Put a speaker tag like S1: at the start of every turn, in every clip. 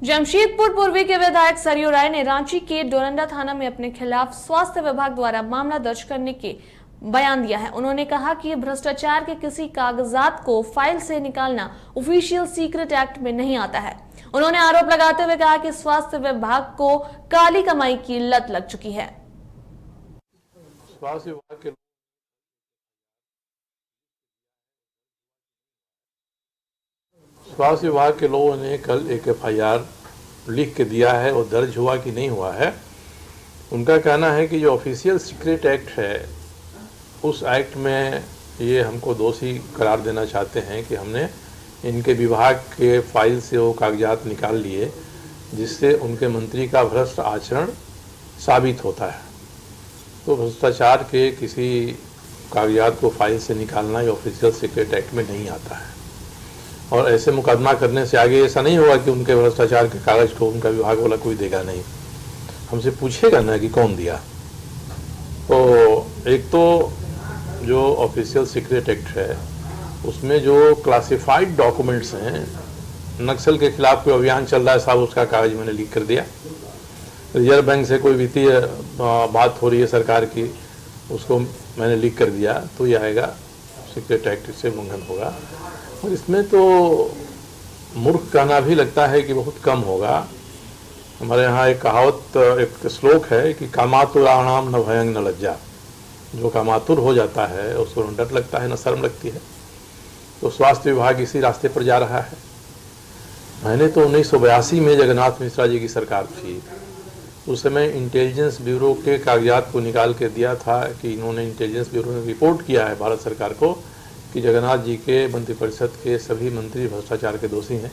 S1: जमशेदपुर पूर्वी के विधायक सरयू राय ने रांची के डोरंडा थाना में अपने खिलाफ स्वास्थ्य विभाग द्वारा मामला दर्ज करने के बयान दिया है। उन्होंने कहा कि भ्रष्टाचार के किसी कागजात को फाइल से निकालना ऑफिशियल सीक्रेट एक्ट में नहीं आता है। उन्होंने आरोप लगाते हुए कहा कि स्वास्थ्य विभाग को काली कमाई की लत लग चुकी है।
S2: स्वास्थ्य विभाग के लोगों ने कल एक FIR लिख के दिया है और दर्ज हुआ कि नहीं हुआ है। उनका कहना है कि जो ऑफिशियल सीक्रेट एक्ट है उस एक्ट में ये हमको दोषी करार देना चाहते हैं कि हमने इनके विभाग के फाइल से वो कागजात निकाल लिए जिससे उनके मंत्री का भ्रष्ट आचरण साबित होता है। तो भ्रष्टाचार के किसी कागजात को फाइल से निकालना ये ऑफिशियल सीक्रेट एक्ट में नहीं आता है और ऐसे मुकदमा करने से आगे ऐसा नहीं होगा कि उनके भ्रष्टाचार के कागज को उनका विभाग वाला कोई देगा नहीं, हमसे पूछेगा ना कि कौन दिया। तो एक तो जो ऑफिशियल सीक्रेट एक्ट है उसमें जो क्लासिफाइड डॉक्यूमेंट्स हैं, नक्सल के खिलाफ कोई अभियान चल रहा है साहब, उसका कागज मैंने लीक कर दिया। रिजर्व बैंक से कोई वित्तीय बात हो रही है सरकार की, उसको मैंने लीक कर दिया, तो ये आएगा सीक्रेट एक्ट से उल्लंघन होगा। और इसमें तो मूर्ख कहना भी लगता है कि बहुत कम होगा। हमारे यहाँ एक कहावत, एक श्लोक है कि कामातुराणाम न भयं न लज्जा। जो कामातुर हो जाता है उसको न डर लगता है न शर्म लगती है। तो स्वास्थ्य विभाग इसी रास्ते पर जा रहा है। मैंने तो 1982 में जगन्नाथ मिश्रा जी की सरकार थी, उस समय इंटेलिजेंस ब्यूरो के कागजात को निकाल के दिया था कि इन्होंने, इंटेलिजेंस ब्यूरो ने रिपोर्ट किया है भारत सरकार को कि जगन्नाथ जी के मंत्रिपरिषद के सभी मंत्री भ्रष्टाचार के दोषी हैं।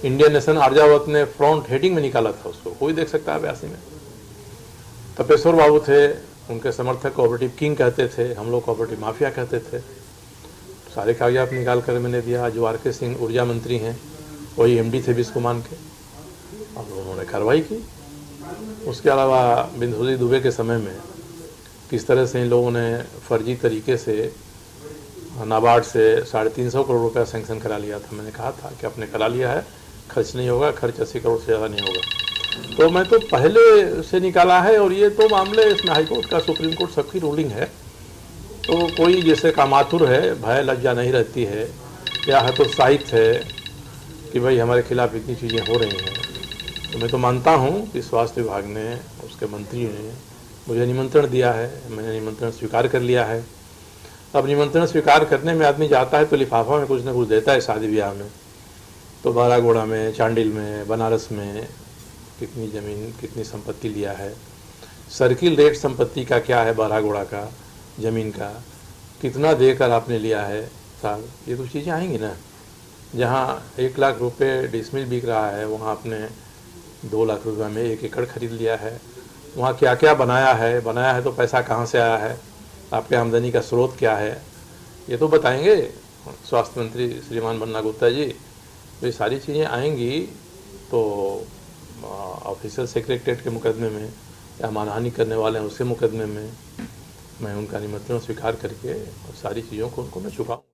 S2: इंडियन नेशन आर्यावर्त ने फ्रंट हेडिंग में निकाला था, उसको कोई देख सकता है 82 में। तपेश्वर बाबू थे, उनके समर्थक कोऑपरेटिव किंग कहते थे, हम लोग कोऑपरेटिव माफिया कहते थे। सारे कागजात निकाल कर मैंने दिया। जो RK सिंह ऊर्जा मंत्री हैं वही MD थे बिस्कुमान के, और उन्होंने कार्रवाई की। उसके अलावा बिंदुजी दुबे के समय में किस तरह से इन लोगों ने फर्जी तरीके से नाबार्ड से 350 करोड़ रुपया सैंक्शन करा लिया था। मैंने कहा था कि आपने करा लिया है, खर्च नहीं होगा, खर्च 80 करोड़ से ज़्यादा नहीं होगा। तो मैं तो पहले से निकाला है और ये तो मामले इसमें हाईकोर्ट का, सुप्रीम कोर्ट सबकी रूलिंग है। तो कोई जैसे कामातुर है, भय लज्जा नहीं रहती है, या हतोत्साहित है कि भाई हमारे खिलाफ इतनी चीज़ें हो रही हैं। तो मैं तो मानता हूँ कि स्वास्थ्य विभाग ने, उसके मंत्री ने मुझे निमंत्रण दिया है, मैंने निमंत्रण स्वीकार कर लिया है। अब निमंत्रण स्वीकार करने में आदमी जाता है तो लिफाफा में कुछ ना कुछ देता है शादी ब्याह में। तो बारागोड़ा में, चांडिल में, बनारस में कितनी ज़मीन, कितनी संपत्ति लिया है, सर्किल रेट संपत्ति का क्या है, बारागोड़ा का ज़मीन का कितना देकर आपने लिया है साहब, ये तो चीज़ें आएंगी ना। जहाँ 1 लाख रुपये डिसमिल बिक रहा है वहाँ आपने 2 लाख रुपये में 1 एकड़ खरीद लिया है। वहाँ क्या क्या बनाया है तो पैसा कहाँ से आया है, आपके आमदनी का स्रोत क्या है, ये तो बताएंगे स्वास्थ्य मंत्री श्रीमान बन्ना गुप्ता जी। तो ये सारी चीज़ें आएंगी तो ऑफिशियल सीक्रेट एक्ट के मुकदमे में या मानहानि करने वाले हैं उसके मुकदमे में मैं उनका निमंत्रण स्वीकार करके और सारी चीज़ों को उनको मैं चुकाऊँ।